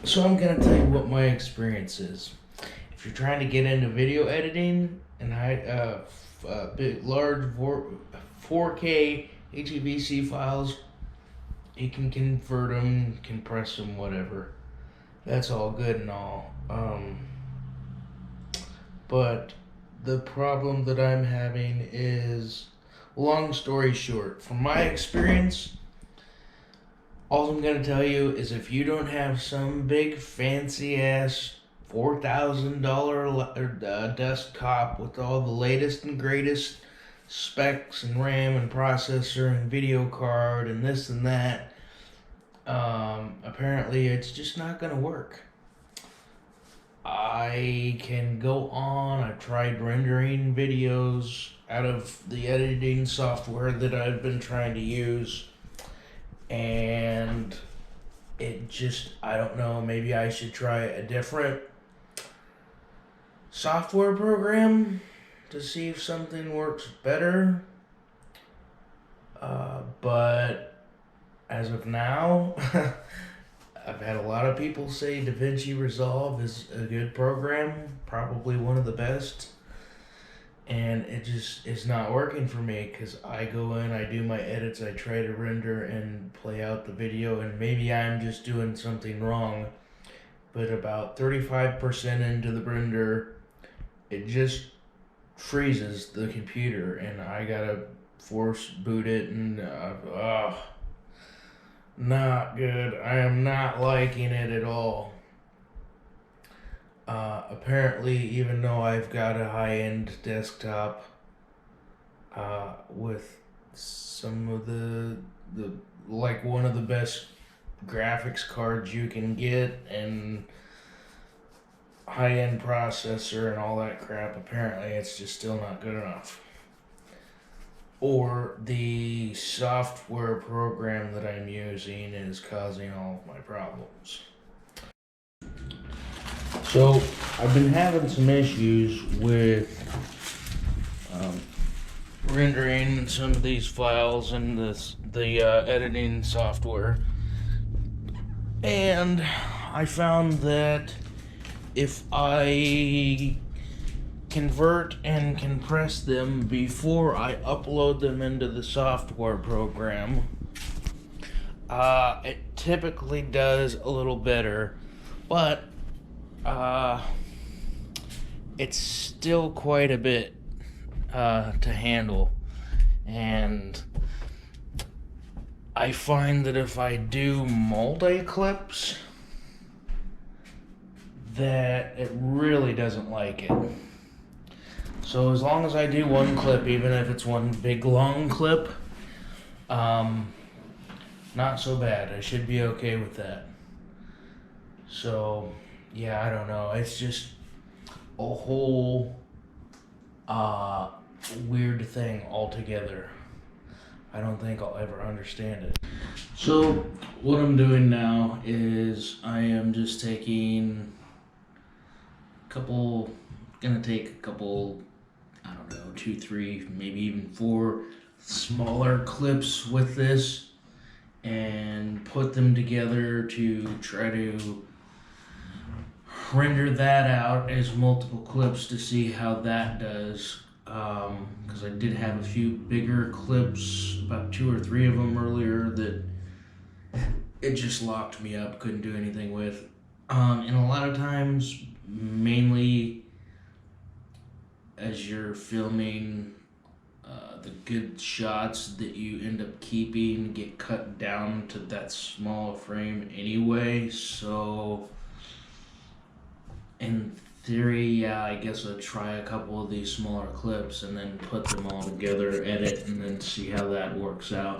So I'm gonna tell you what my experience is. If you're trying to get into video editing and big, large 4K HEVC files, you can convert them, compress them, whatever. That's all good and all. But the problem that I'm having is, long story short, from my experience, all I'm gonna tell you is if you don't have some big fancy ass $4,000 desktop with all the latest and greatest specs and RAM and processor and video card and this and that, apparently it's just not gonna work. I can go on. I've tried rendering videos out of the editing software that I've been trying to use, and I don't know, maybe I should try a different software program to see if something works better. But as of now, I've had a lot of people say DaVinci Resolve is a good program, probably one of the best. And it just is not working for me because I go in, I do my edits, I try to render and play out the video, and maybe I'm just doing something wrong. But about 35% into the render, it just freezes the computer, and I gotta force boot it, and not good. I am not liking it at all. Apparently, even though I've got a high-end desktop with some of the like one of the best graphics cards you can get and high-end processor and all that crap, apparently it's just still not good enough. Or the software program that I'm using is causing all of my problems. So I've been having some issues with rendering some of these files in the editing software, and I found that if I convert and compress them before I upload them into the software program, it typically does a little better, but it's still quite a bit to handle. And I find that if I do multi-clips, that it really doesn't like it. So as long as I do one clip, even if it's one big long clip, not so bad. I should be okay with that. So yeah, I don't know. It's just a whole weird thing altogether. I don't think I'll ever understand it. So what I'm doing now is I am just gonna take a couple, I don't know, 2, 3, maybe even 4 smaller clips with this and put them together to try to render that out as multiple clips to see how that does. Because I did have a few bigger clips, about 2 or 3 of them earlier, that it just locked me up, couldn't do anything with. And a lot of times, mainly as you're filming, the good shots that you end up keeping get cut down to that small frame anyway, so in theory, yeah, I guess I'll try a couple of these smaller clips and then put them all together, edit, and then see how that works out.